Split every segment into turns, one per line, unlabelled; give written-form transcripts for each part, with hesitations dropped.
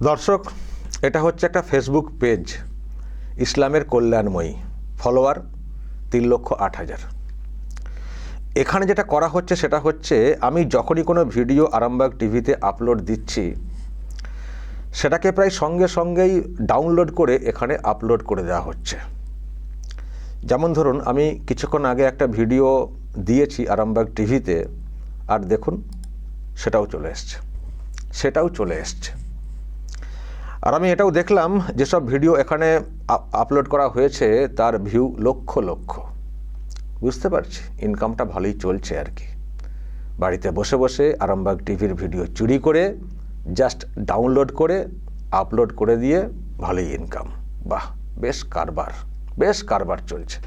দর্শক, এটা হচ্ছে একটা ফেসবুক পেজ, ইসলামের কল্যাণময়ী, ফলোয়ার 3,08,000। এখানে যেটা করা হচ্ছে সেটা হচ্ছে, আমি যখনই কোনো ভিডিও আরামবাগ টিভিতে আপলোড দিচ্ছি সেটাকে প্রায় সঙ্গে সঙ্গেই ডাউনলোড করে এখানে আপলোড করে দেওয়া হচ্ছে। যেমন ধরুন, আমি কিছুক্ষণ আগে একটা ভিডিও দিয়েছি আরামবাগ টিভিতে, আর দেখুন সেটাও চলে এসছে। আর আমি এটাও দেখলাম যেসব ভিডিও এখানে আপলোড করা হয়েছে তার ভিউ লক্ষ লক্ষ। বুঝতে পারছি ইনকামটা ভালোই চলছে আর কি। বাড়িতে বসে বসে আরামবাগ টিভির ভিডিও চুরি করে জাস্ট ডাউনলোড করে আপলোড করে দিয়ে ভালোই ইনকাম। বাহ, বেশ কারবার চলছে।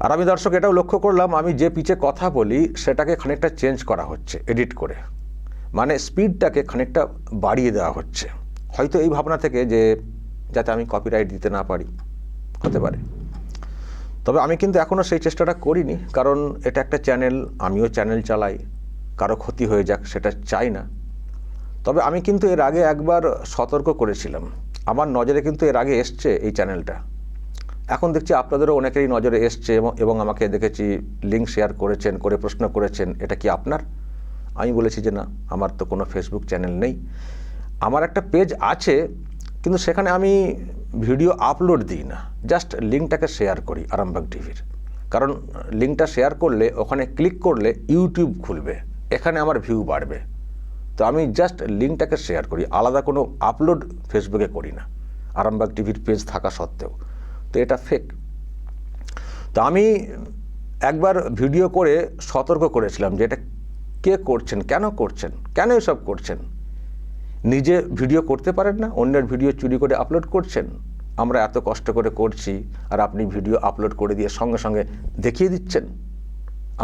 আর আমি দর্শক এটাও লক্ষ্য করলাম, আমি যে পিচে কথা বলি সেটাকে খানিকটা চেঞ্জ করা হচ্ছে এডিট করে, মানে স্পিডটাকে খানিকটা বাড়িয়ে দেওয়া হচ্ছে। হয়তো এই ভাবনা থেকে যে যাতে আমি কপিরাইট দিতে না পারি, হতে পারে। তবে আমি কিন্তু এখনও সেই চেষ্টাটা করিনি, কারণ এটা একটা চ্যানেল, আমিও চ্যানেল চালাই, কারো ক্ষতি হয়ে যাক সেটা চাই না। তবে আমি কিন্তু এর আগে একবার সতর্ক করেছিলাম, আমার নজরে কিন্তু এর আগে এসছে এই চ্যানেলটা। এখন দেখছি আপনাদেরও অনেকেরই নজরে এসছে এবং আমাকে দেখেছি লিঙ্ক শেয়ার করেছেন, করে প্রশ্ন করেছেন এটা কি আপনার। আমি বলেছি যে না, আমার তো কোনো ফেসবুক চ্যানেল নেই। আমার একটা পেজ আছে, কিন্তু সেখানে আমি ভিডিও আপলোড দিই না, জাস্ট লিঙ্কটাকে শেয়ার করি আরামবাগ টিভির। কারণ লিঙ্কটা শেয়ার করলে ওখানে ক্লিক করলে ইউটিউব খুলবে, এখানে আমার ভিউ বাড়বে। তো আমি জাস্ট লিঙ্কটাকে শেয়ার করি, আলাদা কোনো আপলোড ফেসবুকে করি না, আরামবাগ টিভির পেজ থাকা সত্ত্বেও। তো এটা ফেক। তো আমি একবার ভিডিও করে সতর্ক করেছিলাম যে এটা কে করছেন, কেন এসব করছেন। নিজে ভিডিও করতে পারেন না, অন্যের ভিডিও চুরি করে আপলোড করছেন। আমরা এত কষ্ট করে করছি আর আপনি ভিডিও আপলোড করে দিয়ে সঙ্গে সঙ্গে দেখিয়ে দিচ্ছেন।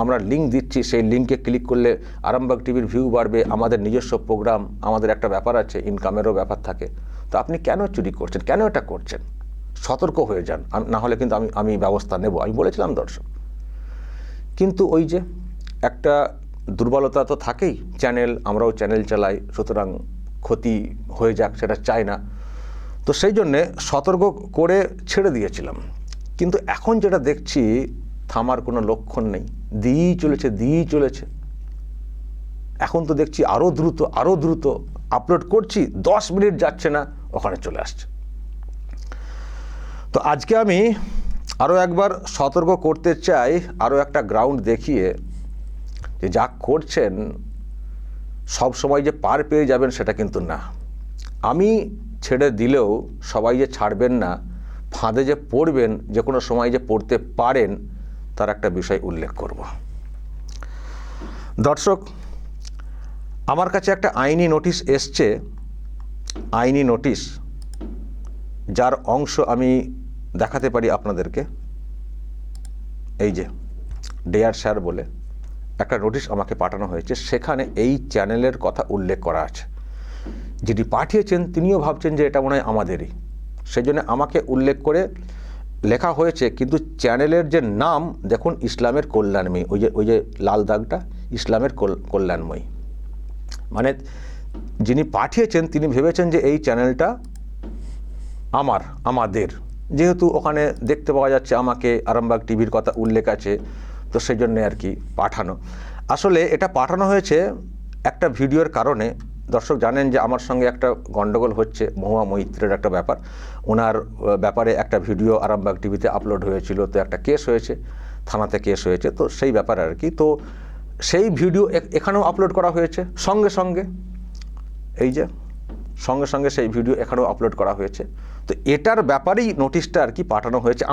আমরা লিঙ্ক দিচ্ছি, সেই লিঙ্কে ক্লিক করলে আরামবাগ টিভির ভিউ বাড়বে, আমাদের নিজস্ব প্রোগ্রাম, আমাদের একটা ব্যাপার আছে, ইনকামেরও ব্যাপার থাকে। তো আপনি কেন চুরি করছেন, কেন এটা করছেন? সতর্ক হয়ে যান, না হলে কিন্তু আমি ব্যবস্থা নেব, আমি বলেছিলাম দর্শক। কিন্তু ওই যে একটা দুর্বলতা তো থাকেই, আমরাও চ্যানেল চালাই, সুতরাং ক্ষতি হয়ে যাক সেটা চাই না। তো সেই জন্যে সতর্ক করে ছেড়ে দিয়েছিলাম। কিন্তু এখন যেটা দেখছি থামার কোনো লক্ষণ নেই, দিয়েই চলেছে। এখন তো দেখছি আরও দ্রুত আপলোড করছি, 10 মিনিট যাচ্ছে না ওখানে চলে আসছে। তো আজকে আমি আরও একবার সতর্ক করতে চাই, আরও একটা গ্রাউন্ড দেখিয়ে, যে যা করছেন সব সময় যে পার পেয়ে যাবেন সেটা কিন্তু না। আমি ছেড়ে দিলেও সবাই যে ছাড়বেন না, ফাঁদে যে পড়বেন, যে কোনো সময় যে পড়তে পারেন, তার একটা বিষয় উল্লেখ করব। দর্শক, আমার কাছে একটা আইনি নোটিশ এসছে, আইনি নোটিশ যার অংশ আমি দেখাতে পারি আপনাদেরকে। এই যে ডেয়ার স্যার বলে একটা নোটিশ আমাকে পাঠানো হয়েছে, সেখানে এই চ্যানেলের কথা উল্লেখ করা আছে। যিনি পাঠিয়েছেন তিনিও ভাবছেন যে এটা মনে হয় আমাদেরই, সেই জন্য আমাকে উল্লেখ করে লেখা হয়েছে। কিন্তু চ্যানেলের যে নাম দেখুন, ইসলামের কল্যাণময়ী, ওই যে লাল দাগটা, ইসলামের কল্যাণময়ী। মানে যিনি পাঠিয়েছেন তিনি ভেবেছেন যে এই চ্যানেলটা আমাদের, যেহেতু ওখানে দেখতে পাওয়া যাচ্ছে আমাকে, আরামবাগ টিভির কথা উল্লেখ আছে, তো সেই জন্যে আর কি পাঠানো। আসলে এটা পাঠানো হয়েছে একটা ভিডিওর কারণে। দর্শক জানেন যে আমার সঙ্গে একটা গণ্ডগোল হচ্ছে, মহুয়া মৈত্রের একটা ব্যাপার, ওনার ব্যাপারে একটা ভিডিও আরামবাগ টিভিতে আপলোড হয়েছিল, তো একটা কেস হয়েছে, থানাতে কেস হয়েছে, তো সেই ব্যাপারে আর কি। তো সেই ভিডিও এখানেও আপলোড করা হয়েছে সঙ্গে, এই যে সঙ্গে সেই ভিডিও এখানেও আপলোড করা হয়েছে। তো এটার ব্যাপারেই নোটিশটা আর কি পাঠানো হয়েছে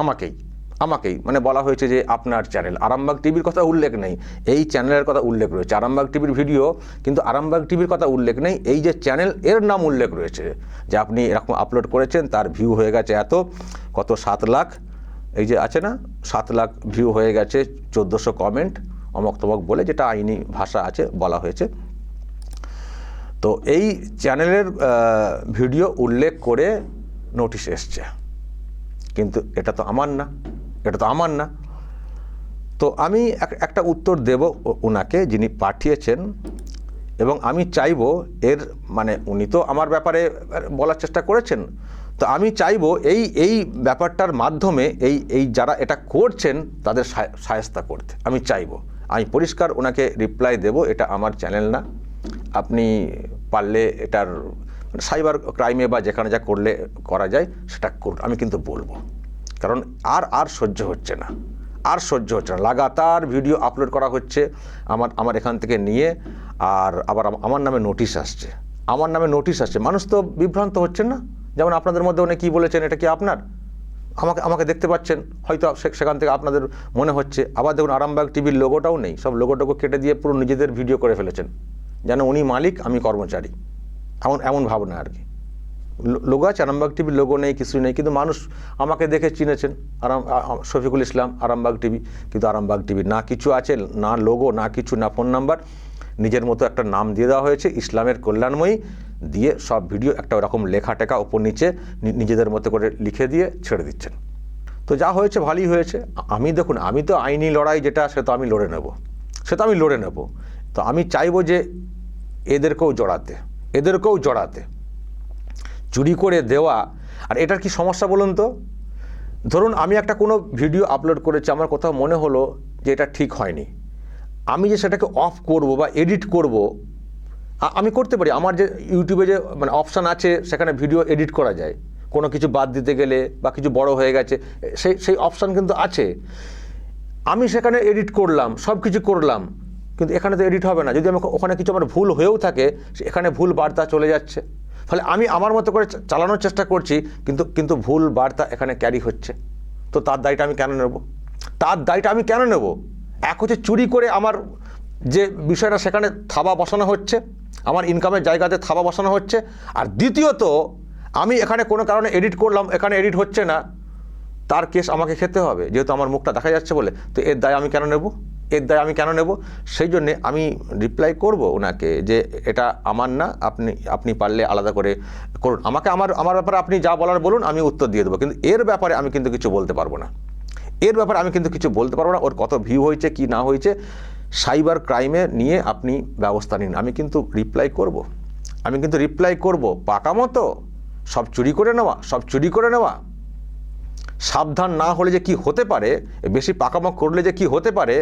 আমাকেই, মানে বলা হয়েছে যে আপনার চ্যানেল, আরামবাগ টিভির কথা উল্লেখ নেই, এই চ্যানেলের কথা উল্লেখ রয়েছে। আরামবাগ টিভির ভিডিও, কিন্তু আরামবাগ টিভির কথা উল্লেখ নেই, এই যে চ্যানেল এর নাম উল্লেখ রয়েছে, যে আপনি এরকম আপলোড করেছেন, তার ভিউ হয়ে গেছে কত 7 লাখ, এই যে আছে না, 7 লাখ ভিউ হয়ে গেছে, 1400 কমেন্ট, অমক তমক বলে যেটা আইনি ভাষা আছে বলা হয়েছে। তো এই চ্যানেলের ভিডিও উল্লেখ করে নোটিশ এসছে, কিন্তু এটা তো আমার না। তো আমি একটা উত্তর দেব ওনাকে, যিনি পাঠিয়েছেন। এবং আমি চাইবো এর মানে উনি তো আমার ব্যাপারে বলার চেষ্টা করেছেন, তো আমি চাইবো এই ব্যাপারটার মাধ্যমে এই যারা এটা করছেন তাদের শায়েস্তা করতে আমি চাইবো। আমি পরিষ্কার ওনাকে রিপ্লাই দেব, এটা আমার চ্যানেল না, আপনি পারলে এটার সাইবার ক্রাইমে বা যেখানে যা করলে করা যায় সেটা করুন, আমি কিন্তু বলবো। কারণ আর সহ্য হচ্ছে না, আর সহ্য হচ্ছে না। লাগাতার ভিডিও আপলোড করা হচ্ছে আমার এখান থেকে নিয়ে, আর আবার আমার নামে নোটিশ আসছে, আমার নামে নোটিশ আসছে। মানুষ তো বিভ্রান্ত হচ্ছেন না? যেমন আপনাদের মধ্যে অনেক কী বলেছেন, এটা কি আপনার? আমাকে দেখতে পাচ্ছেন হয়তো, সেখান থেকে আপনাদের মনে হচ্ছে। আবার দেখুন আরামবাগ টিভির লোগোটাও নেই, সব লোগোটাকে কেটে দিয়ে পুরো নিজেদের ভিডিও করে ফেলেছেন, যেন উনি মালিক আমি কর্মচারী, এমন ভাবনা আর কি। লোগো আছে, আরামবাগ টিভির লোগো নেই, কিছু নেই, কিন্তু মানুষ আমাকে দেখে চিনেছেন, শফিকুল ইসলাম আরামবাগ টিভি। কিন্তু আরামবাগ টিভি না কিছু আছে, না লোগো, না কিছু, না ফোন নাম্বার, নিজের মতো একটা নাম দিয়ে দেওয়া হয়েছে ইসলামের কল্যাণময়ী, দিয়ে সব ভিডিও একটা ওরকম লেখা টেখা ওপর নিচে নিজেদের মতো করে লিখে দিয়ে ছেড়ে দিচ্ছেন। তো যা হয়েছে ভালোই হয়েছে। দেখুন আমি তো আইনি লড়াই যেটা সে তো আমি লড়ে নেব, তো আমি চাইবো যে এদেরকেও জড়াতে, চুরি করে দেওয়া। আর এটার কি সমস্যা বলুন তো? ধরুন আমি একটা কোনো ভিডিও আপলোড করেছি, আমার কোথাও মনে হলো যে এটা ঠিক হয়নি, আমি যে সেটাকে অফ করব বা এডিট করব, আমি করতে পারি। আমার যে ইউটিউবে যে মানে অপশান আছে, সেখানে ভিডিও এডিট করা যায়, কোনো কিছু বাদ দিতে গেলে বা কিছু বড় হয়ে গেছে, সেই অপশান কিন্তু আছে। আমি সেখানে এডিট করলাম, সব কিছু করলাম, কিন্তু এখানে তো এডিট হবে না। যদি আমি ওখানে কিছু আমার ভুল হয়েও থাকে, এখানে ভুল বার্তা চলে যাচ্ছে। ফলে আমি আমার মতো করে চালানোর চেষ্টা করছি, কিন্তু ভুল বার্তা এখানে ক্যারি হচ্ছে। তো তার দায়টা আমি কেন নেব? এক হচ্ছে চুরি করে আমার যে বিষয়টা সেখানে থাবা বসানো হচ্ছে, আমার ইনকামের জায়গাতে থাবা বসানো হচ্ছে। আর দ্বিতীয়ত আমি এখানে কোনো কারণে এডিট করলাম, এখানে এডিট হচ্ছে না, তার কেস আমাকে খেতে হবে, যেহেতু আমার মুখটা দেখা যাচ্ছে বলে। তো এর দায় আমি কেন নেব? সেই জন্যে আমি রিপ্লাই করব ওনাকে যে এটা আমার না, আপনি পারলে আলাদা করে করুন, আমাকে আমার ব্যাপারে আপনি যা বলার বলুন, আমি উত্তর দিয়ে দেবো। কিন্তু এর ব্যাপারে আমি কিন্তু কিছু বলতে পারবো না, ওর কত ভিউ হয়েছে কি না হয়েছে, সাইবার ক্রাইমে নিয়ে আপনি ব্যবস্থা নিন। আমি কিন্তু রিপ্লাই করব পাকা মতো। সব চুরি করে নেওয়া, সাবধান না হলে যে কি হতে পারে, বেশি পাকামো করলে যে কি হতে পারে।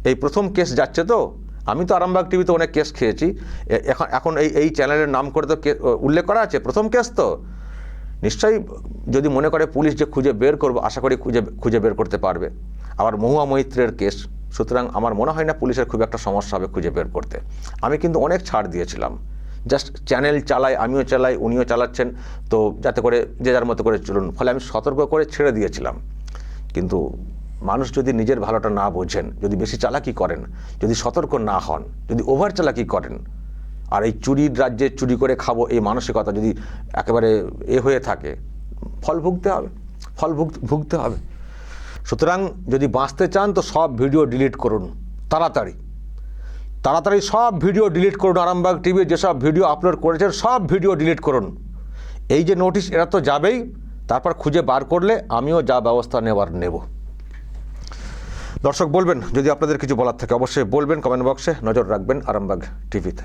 এই প্রথম কেস যাচ্ছে, তো আমি তো আরামবাগ টিভিতে অনেক কেস খেয়েছি, এখন এই চ্যানেলের নাম করে তো উল্লেখ করা আছে, প্রথম কেস তো নিশ্চয়ই যদি মনে করে পুলিশ যে খুঁজে বের করবো, আশা করি খুঁজে বের করতে পারবে। আবার মহুয়া মৈত্রের কেস, সুতরাং আমার মনে হয় না পুলিশের খুব একটা সমস্যা হবে খুঁজে বের করতে। আমি কিন্তু অনেক ছাড় দিয়েছিলাম, জাস্ট চ্যানেল চালাই, আমিও চালাই, উনিও চালাচ্ছেন, তো যাতে করে যে যার মতো করে চলুন। ফলে আমি সতর্ক করে ছেড়ে দিয়েছিলাম। কিন্তু মানুষ যদি নিজের ভালোটা না বোঝেন, যদি বেশি চালাকি করেন, যদি সতর্ক না হন, যদি ওভার চালাকি করেন, আর এই চুরির রাজ্যে চুরি করে খাবো এই মানসিকতা যদি একেবারে হয়ে থাকে, ফল ভুগতে হবে। সুতরাং যদি বাঁচতে চান তো সব ভিডিও ডিলিট করুন, তাড়াতাড়ি সব ভিডিও ডিলিট করুন। আরামবাগ টিভি যেসব ভিডিও আপলোড করেছেন সব ভিডিও ডিলিট করুন। এই যে নোটিশ, এরা তো যাবেই, তারপর খুঁজে বার করলে আমিও যা ব্যবস্থা নেব। দর্শক বলবেন, যদি আপনাদের কিছু বলার থাকে অবশ্যই বলবেন, কমেন্ট বক্সে নজর রাখবেন আরামবাগ টিভিতে।